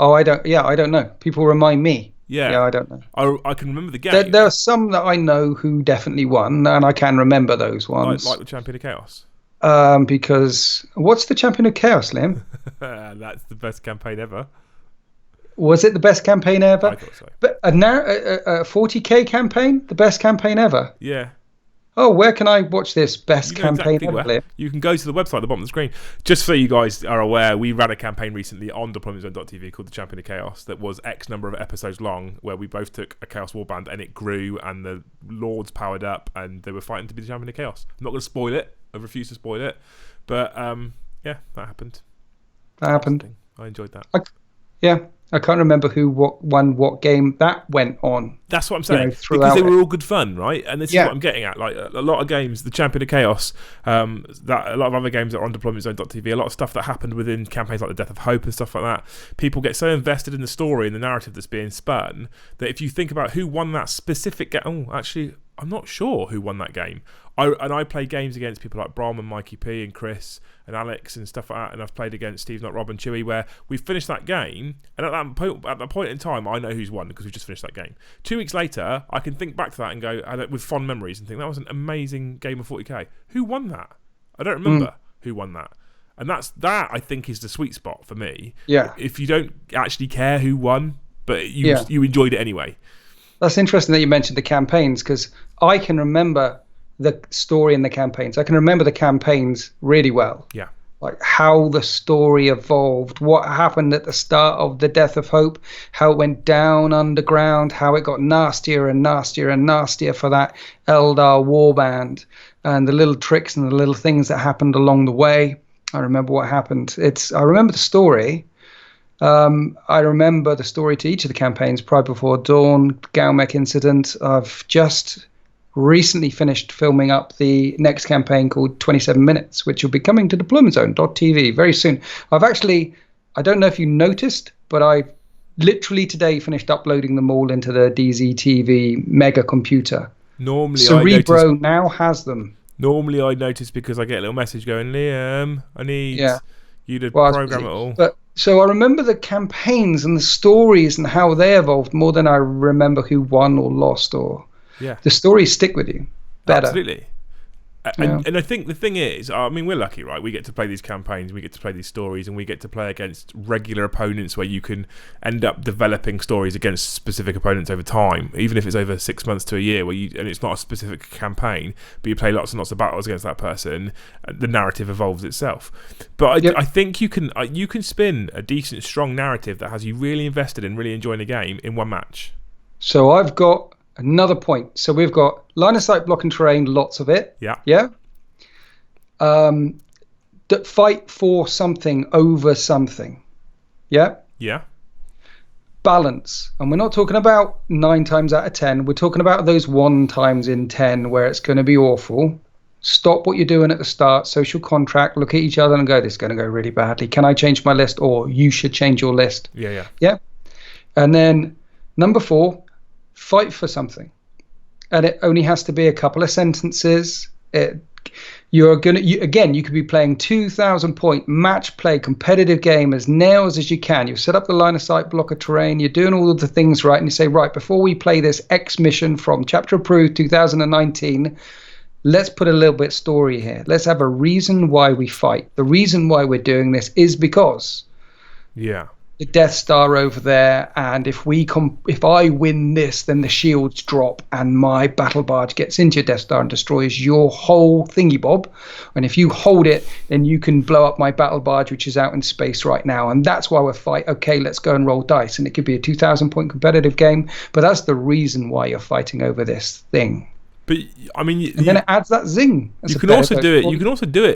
Oh, I don't know. People remind me. Yeah, I don't know. I can remember the game. There are some that I know who definitely won, and I can remember those ones. Like the Champion of Chaos. Because what's the Champion of Chaos, Liam? That's the best campaign ever. Was it the best campaign ever? I thought so. But a 40k campaign, the best campaign ever. Yeah. Oh, where can I watch this best campaign ever? You can go to the website at the bottom of the screen. Just so you guys are aware, we ran a campaign recently on deploymentzone.tv called the Champion of Chaos that was X number of episodes long, where we both took a Chaos Warband and it grew and the Lords powered up and they were fighting to be the Champion of Chaos. I'm not going to spoil it. I refuse to spoil it. But yeah, that happened. I enjoyed that. I can't remember who won what game that went on. That's what I'm saying. Because they were all good fun, right? And this is what I'm getting at. Like a lot of games, the Champion of Chaos, that a lot of other games that are on deploymentzone.tv, a lot of stuff that happened within campaigns like the Death of Hope and stuff like that. People get so invested in the story and the narrative that's being spun that if you think about who won that specific game, actually, I'm not sure who won that game. I play games against people like Brom and Mikey P and Chris and Alex and stuff like that, and I've played against Steve, Not Rob and Chewy, where we finished that game, and at that point in time, I know who's won because we've just finished that game. 2 weeks later, I can think back to that and go with fond memories and think that was an amazing game of 40k. Who won that? I don't remember who won that. And that I think is the sweet spot for me. Yeah. If you don't actually care who won, but you enjoyed it anyway. That's interesting that you mentioned the campaigns, because I can remember the story in the campaigns. I can remember the campaigns really well. Yeah. like how the story evolved, what happened at the start of the Death of Hope, how it went down underground, how it got nastier and nastier and nastier for that Eldar warband, and the little tricks and the little things that happened along the way. I remember what happened. I remember the story. I remember the story to each of the campaigns: Pride Before Dawn, Galmec Incident. I've just recently finished filming up the next campaign called 27 Minutes, which will be coming to deploymentzone.tv very soon. I don't know if you noticed, but I literally today finished uploading them all into the DZTV mega computer. Normally, Cerebro now has them. Normally, I notice because I get a little message going, Liam, I need you to program it all. So I remember the campaigns and the stories and how they evolved more than I remember who won or lost. The stories stick with you better. Absolutely. And I think the thing is, I mean, we're lucky, right? We get to play these campaigns, we get to play these stories, and we get to play against regular opponents where you can end up developing stories against specific opponents over time, even if it's over 6 months to a year, and it's not a specific campaign, but you play lots and lots of battles against that person, the narrative evolves itself. But I think you can spin a decent, strong narrative that has you really invested in really enjoying the game in one match. So I've got another point. So we've got line of sight, block and terrain, lots of it. Yeah. That fight for something over something. Yeah. Balance. And we're not talking about 9 times out of 10. We're talking about those 1 times in 10 where it's going to be awful. Stop what you're doing at the start, social contract, look at each other and go, this is going to go really badly. Can I change my list? Or you should change your list. Yeah. And then number 4, fight for something, and it only has to be a couple of sentences. You could be playing 2,000 point match play competitive game as nails as you can. You've set up the line of sight, block of terrain, you're doing all of the things right, and you say, right, before we play this X mission from chapter approved 2019, let's put a little bit of story here. Let's have a reason why we fight. The reason why we're doing this is because the Death Star over there, and if I win this, then the shields drop and my battle barge gets into your Death Star and destroys your whole thingy bob, and if you hold it, then you can blow up my battle barge, which is out in space right now, and that's why we're fighting. Okay, let's go and roll dice, and it could be a 2,000 point competitive game, but that's the reason why you're fighting over this thing. But I mean, and then it adds that zing. You can also do it.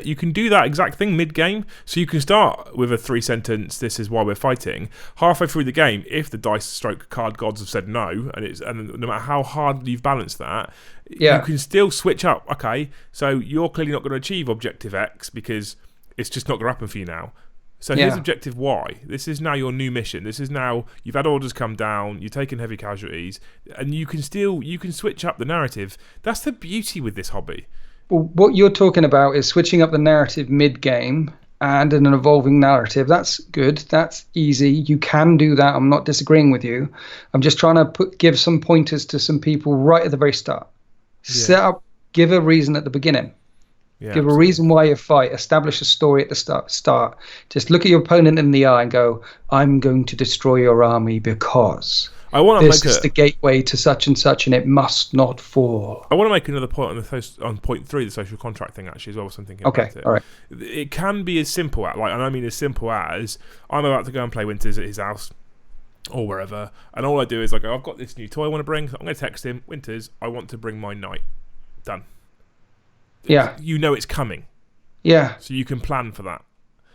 You can do that exact thing mid-game. So you can start with a 3-sentence. This is why we're fighting. Halfway through the game, if the dice stroke card gods have said no, and no matter how hard you've balanced that, you can still switch up. Okay, so you're clearly not going to achieve objective X because it's just not going to happen for you now. So here's objective Y. This is now your new mission. This is now, you've had orders come down, you've taken heavy casualties, and you can switch up the narrative. That's the beauty with this hobby. Well, what you're talking about is switching up the narrative mid-game and an evolving narrative. That's good. That's easy. You can do that. I'm not disagreeing with you. I'm just trying to give some pointers to some people right at the very start. Set up, give a reason at the beginning. Give a reason why you fight. Establish a story at the start. Just look at your opponent in the eye and go, I'm going to destroy your army because this is the gateway to such and such, and it must not fall. I want to make another point on point 3, the social contract thing, actually, as well, as I'm thinking about it. All right. It can be as simple as, and I mean as simple as, I'm about to go and play Winters at his house or wherever, and all I do is I go, I've got this new toy I want to bring. I'm going to text him, Winters, I want to bring my knight. Done. You know it's coming. So you can plan for that.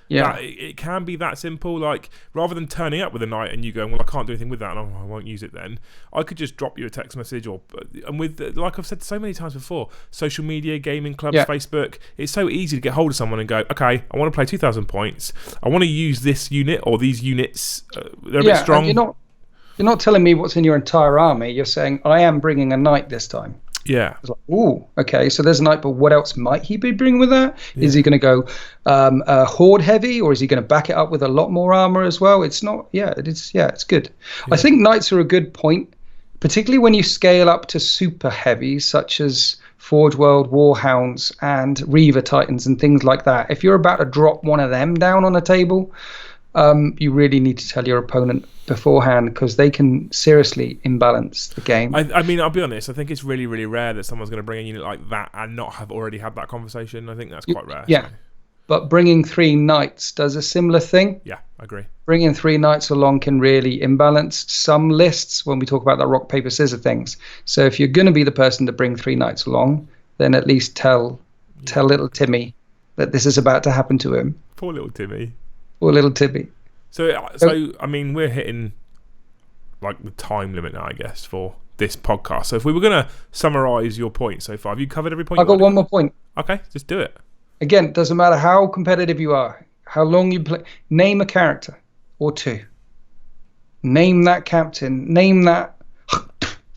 It can be that simple. Like, rather than turning up with a knight and you going, well, I can't do anything with that, and I won't use it then, I could just drop you a text message, and with, like I've said so many times before, social media, gaming clubs, Facebook, it's so easy to get hold of someone and go, okay, I want to play 2,000 points. I want to use this unit or these units. They're a bit strong. You're not telling me what's in your entire army. You're saying, I am bringing a knight this time. It's like, ooh, okay, so there's a knight, but what else might he be bringing with that? Is he going to go horde heavy, or is he going to back it up with a lot more armor as well? It's not, it's good. I think knights are a good point, particularly when you scale up to super heavy, such as Forge World Warhounds and Reaver Titans and things like that. If you're about to drop one of them down on a table, you really need to tell your opponent beforehand, because they can seriously imbalance the game. I mean, I'll be honest, I think it's really, really rare that someone's going to bring a unit like that and not have already had that conversation. I think that's quite rare. Yeah. But bringing 3 knights does a similar thing. Yeah, I agree. Bringing 3 knights along can really imbalance some lists when we talk about the rock, paper, scissors things. So if you're going to be the person to bring 3 knights along, then at least tell little Timmy that this is about to happen to him. Poor little Timmy. Poor little Timmy. So I mean, we're hitting like the time limit now, I guess, for this podcast. So if we were going to summarise your point so far, have you covered every point? I've got one more point. Okay, just do it. Again, it doesn't matter how competitive you are, how long you play. Name a character or 2. Name that captain. Name that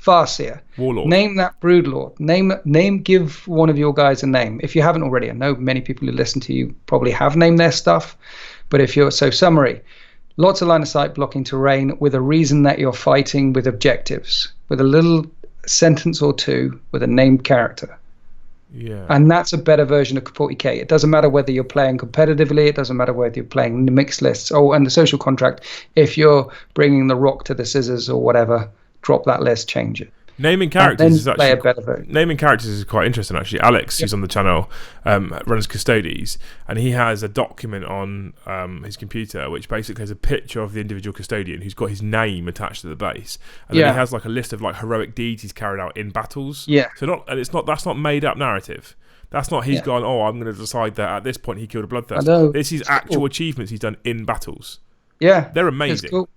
Farseer. Warlord. Name that Broodlord. Give one of your guys a name. If you haven't already, I know many people who listen to you probably have named their stuff. But if you're, summary, lots of line of sight blocking terrain with a reason that you're fighting with objectives, with a little sentence or 2 with a named character. Yeah. And that's a better version of 40k. It doesn't matter whether you're playing competitively. It doesn't matter whether you're playing mixed lists. Oh, and the social contract, if you're bringing the rock to the scissors or whatever, drop that list, change it. Naming characters is actually play a better version. Naming characters is quite interesting, actually. Alex, who's on the channel, runs Custodes, and he has a document on his computer which basically has a picture of the individual custodian who's got his name attached to the base, and then he has like a list of like heroic deeds he's carried out in battles. Yeah. So that's not made up narrative. That's not he's gone, oh, I'm going to decide that at this point he killed a bloodthirster. This is actual achievements he's done in battles. Yeah. They're amazing. Cool.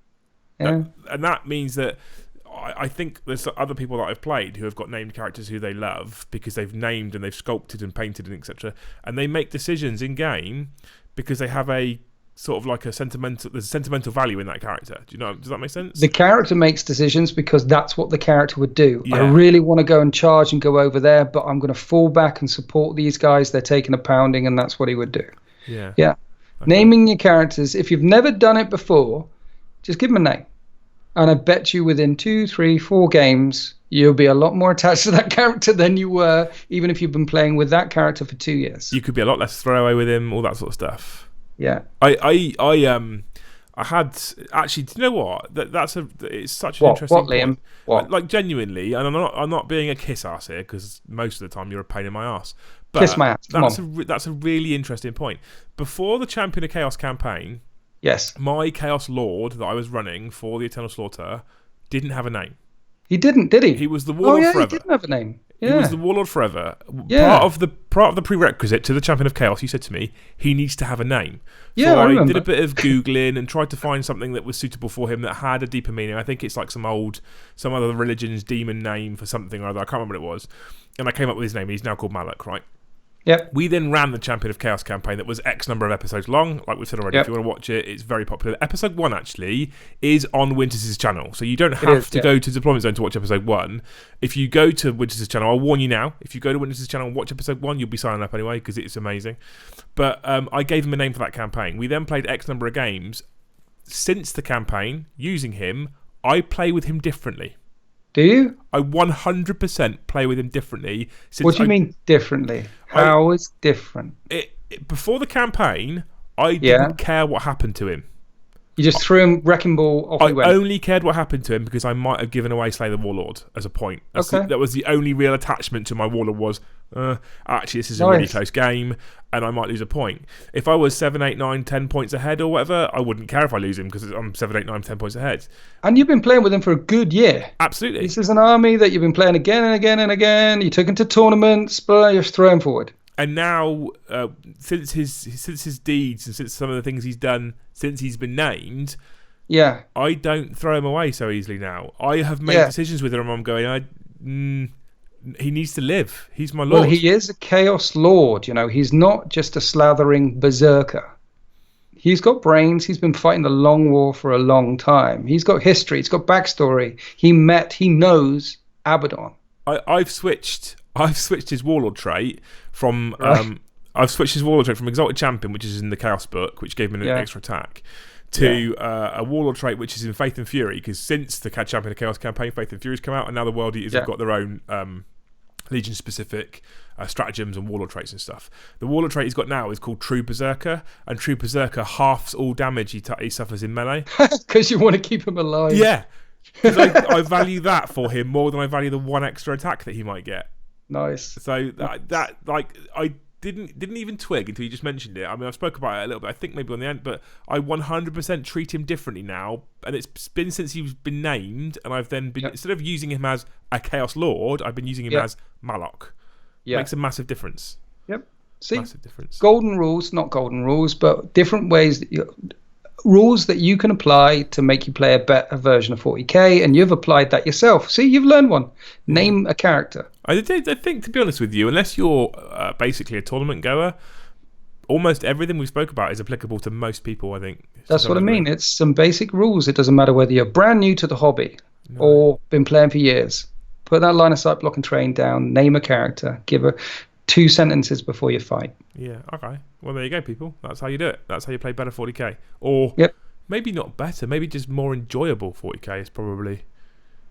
Yeah. And that means that I think there's other people that I've played who have got named characters who they love because they've named and they've sculpted and painted and etc. And they make decisions in game because they have a sort of like there's a sentimental value in that character. Does that make sense? The character makes decisions because that's what the character would do. Yeah. I really want to go and charge and go over there, but I'm going to fall back and support these guys. They're taking a pounding, and that's what he would do. Yeah. Yeah. Okay. Naming your characters. If you've never done it before, just give them a name. And I bet you within 2, 3, 4 games, you'll be a lot more attached to that character than you were, even if you've been playing with that character for 2 years. You could be a lot less throwaway with him, all that sort of stuff. Yeah. I had actually. Do you know what? It's such an interesting. What, Liam? Point. What? Like genuinely, and I'm not being a kiss ass here because most of the time you're a pain in my ass. But kiss my ass. That's a really interesting point. Before the Champion of Chaos campaign. Yes. My Chaos Lord that I was running for the Eternal Slaughter didn't have a name. He didn't, did he? He was the Warlord forever. He didn't have a name. Yeah. He was the Warlord forever. Yeah. Part of the prerequisite to the Champion of Chaos, you said to me, he needs to have a name. Yeah, so I remember. did a bit of Googling and tried to find something that was suitable for him that had a deeper meaning. I think it's like some other religion's demon name for something or other. I can't remember what it was. And I came up with his name. He's now called Malak, right? Yep. We then ran the Champion of Chaos campaign that was X number of episodes long. Like we've said already, if you want to watch it, it's very popular. Episode 1 actually is on Winters' channel. So you don't have to go to Deployment Zone to watch episode 1. If you go to Winters' channel, I'll warn you now, if you go to Winters' channel and watch episode 1, you'll be signing up anyway because it's amazing. But I gave him a name for that campaign. We then played X number of games. Since the campaign, using him, I play with him differently. Do you? I 100% play with him differently. What do you mean differently? How is different? Before the campaign, I didn't care what happened to him. You just threw him wrecking ball off he went. I only cared what happened to him because I might have given away Slay the Warlord as a point. That was the only real attachment to my Warlord was, actually this is a really close game and I might lose a point. If I was 7, 8, 9, 10 points ahead or whatever, I wouldn't care if I lose him because I'm 7, 8, 9, 10 points ahead. And you've been playing with him for a good year. Absolutely. This is an army that you've been playing again and again and again. You took him to tournaments, but you just throw him forward. And now, since his deeds and since some of the things he's done since he's been named, I don't throw him away so easily now. I have made decisions with him. I'm going, he needs to live. He's my lord. Well, he is a Chaos Lord. He's not just a slathering berserker. He's got brains. He's been fighting the long war for a long time. He's got history. He's got backstory. He knows Abaddon. I've switched his Warlord trait from Exalted Champion, which is in the Chaos book, which gave him an extra attack, to a Warlord trait which is in Faith and Fury, because since the Champion of Chaos campaign, Faith and Fury's come out, and now the World Eaters have got their own Legion specific stratagems and Warlord traits and stuff. The Warlord trait he's got now is called True Berserker, and True Berserker halves all damage he suffers in melee. Because you want to keep him alive. Yeah, because I value that for him more than I value the one extra attack that he might get. Nice. So didn't even twig until you just mentioned it. I mean, I've spoke about it a little bit, I think maybe on the end, but I 100% treat him differently now, and it's been since he's been named, and I've then been, instead of using him as a Chaos Lord, I've been using him as Malok. Makes a massive difference. Yep. See, massive difference. Golden rules, not golden rules, but different ways rules that you can apply to make you play a better version of 40k, and you've applied that yourself. See, you've learned one. Name a character. I think, to be honest with you, unless you're basically a tournament goer, almost everything we spoke about is applicable to most people, I think. That's what I mean. It's some basic rules. It doesn't matter whether you're brand new to the hobby or been playing for years. Put that line of sight, block and train down, name a character, give her 2 sentences before you fight. Yeah, okay. Well, there you go, people. That's how you do it. That's how you play better 40k. Or maybe not better, maybe just more enjoyable 40k is probably...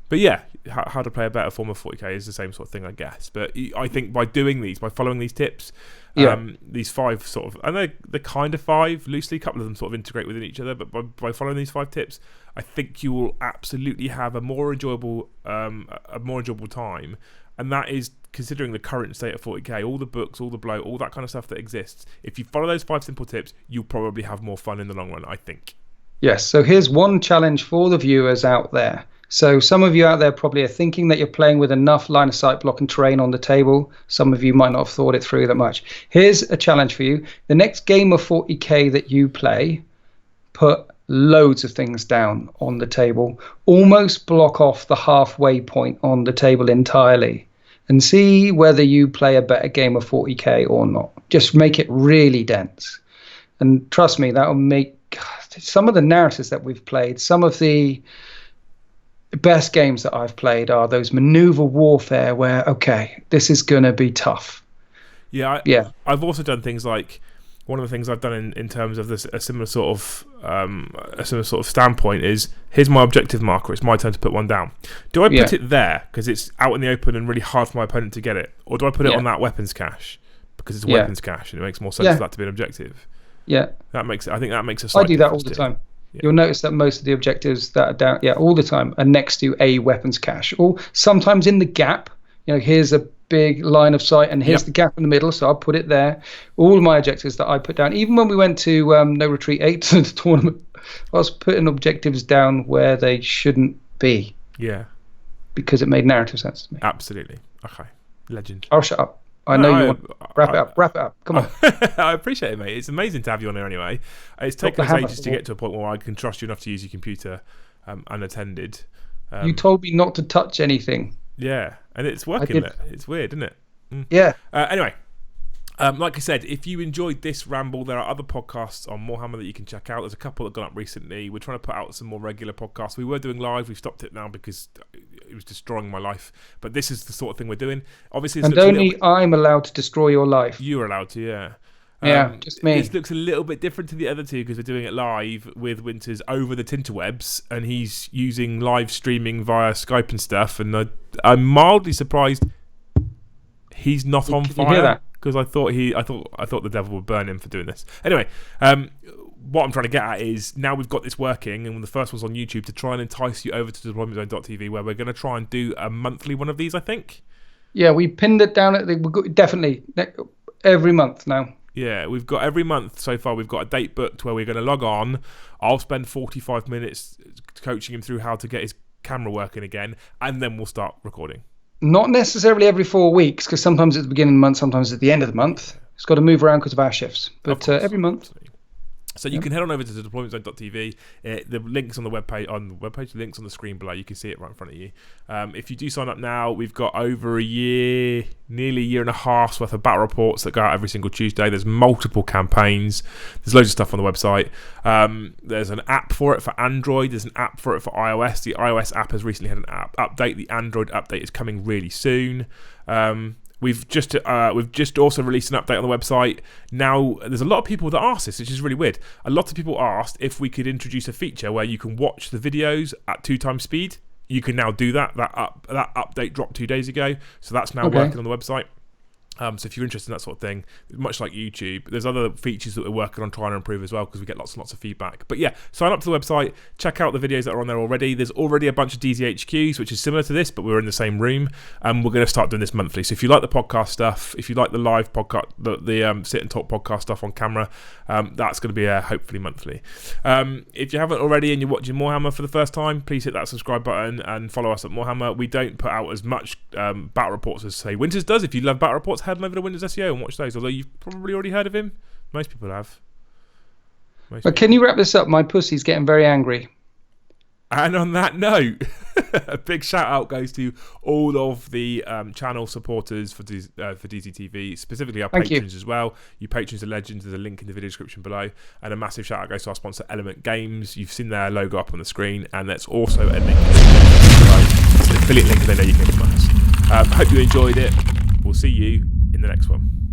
But yeah, how to play a better form of 40k is the same sort of thing, I guess. But I think by doing these, by following these tips, these 5 sort of... And they're kind of 5, loosely. A couple of them sort of integrate within each other. But by following these 5 tips, I think you will absolutely have a more enjoyable time. And that is considering the current state of 40k, all the books, all the blow, all that kind of stuff that exists. If you follow those 5 simple tips, you'll probably have more fun in the long run, I think. Yes, so here's one challenge for the viewers out there. So some of you out there probably are thinking that you're playing with enough line of sight, block and terrain on the table. Some of you might not have thought it through that much. Here's a challenge for you. The next game of 40k that you play, put loads of things down on the table. Almost block off the halfway point on the table entirely. And see whether you play a better game of 40k or not. Just make it really dense. And trust me, that will make some of the narratives that we've played, some of the best games that I've played are those maneuver warfare where, okay, this is going to be tough. I've also done things like, one of the things I've done in terms of this, a similar sort of standpoint is, here's my objective marker, it's my turn to put one down. Do I put it there because it's out in the open and really hard for my opponent to get it, or do I put it on that weapons cache because it's a weapons cache and it makes more sense for that to be an objective? I think that makes a I do that all the time. You'll notice that most of the objectives that are down all the time are next to a weapons cache, or sometimes in the gap. Here's a big line of sight and here's the gap in the middle, so I'll put it there. All my objectives that I put down, even when we went to No Retreat 8 to the tournament, I was putting objectives down where they shouldn't be. Yeah. Because it made narrative sense to me. Absolutely. Okay. Legend. I'll shut up. I know you want to wrap it up. Come on. I appreciate it, mate. It's amazing to have you on there anyway. It's taken us ages to get to a point where I can trust you enough to use your computer unattended. You told me not to touch anything. Yeah, and it's working. It's weird, isn't it? Yeah. Anyway, like I said, if you enjoyed this ramble, there are other podcasts on Moarhammer that you can check out. There's a couple that have gone up recently. We're trying to put out some more regular podcasts. We were doing live. We've stopped it now because it was destroying my life. But this is the sort of thing we're doing. Obviously, and only I'm allowed to destroy your life. You're allowed to, yeah. Just me. This looks a little bit different to the other two because we're doing it live with Winters over the tinterwebs, and he's using live streaming via Skype and stuff. And I'm mildly surprised he's not on fire because I thought the devil would burn him for doing this. Anyway, what I'm trying to get at is now we've got this working, and the first one's on YouTube to try and entice you over to deploymentzone.tv, where we're going to try and do a monthly one of these, I think. Yeah, we pinned it down definitely every month now. Yeah, we've got every month so far. We've got a date booked where we're going to log on. I'll spend 45 minutes coaching him through how to get his camera working again, and then we'll start recording. Not necessarily every 4 weeks, because sometimes it's the beginning of the month, sometimes it's the end of the month. It's got to move around because of our shifts. But every month. So you can head on over to deploymentzone.tv. The link's on the webpage. The link's on the screen below. You can see it right in front of you. If you do sign up now, we've got over a year, nearly a year and a half's worth of battle reports that go out every single Tuesday. There's multiple campaigns. There's loads of stuff on the website. There's an app for it for Android. There's an app for it for iOS. The iOS app has recently had an app update. The Android update is coming really soon. We've just also released an update on the website. Now, there's a lot of people that ask this, which is really weird. A lot of people asked if we could introduce a feature where you can watch the videos at 2x speed. You can now do that. That update dropped 2 days ago, so that's now working on the website. So if you're interested in that sort of thing, much like YouTube, there's other features that we're working on trying to improve as well, because we get lots and lots of feedback. But yeah, sign up to the website, check out the videos that are on there already. There's already a bunch of DZHQs, which is similar to this, but we're in the same room, and we're going to start doing this monthly. So if you like the podcast stuff, if you like the live podcast, the sit and talk podcast stuff on camera, that's going to be hopefully monthly. If you haven't already and you're watching Moarhammer for the first time, please hit that subscribe button and follow us at Moarhammer. We don't put out as much battle reports as, say, Winters does. If you love battle reports, head over to Winters SEO and watch those, although you've probably already heard of him. Most people have. But can you wrap this up? My pussy's getting very angry. And on that note, a big shout out goes to all of the channel supporters for DZTV, specifically our patrons as well. You patrons are legends. There's a link in the video description below. And a massive shout out goes to our sponsor, Element Games. You've seen their logo up on the screen, and there's also a link in the description below. It's an affiliate link, and they know you came from us. Hope you enjoyed it. We'll see you in the next one.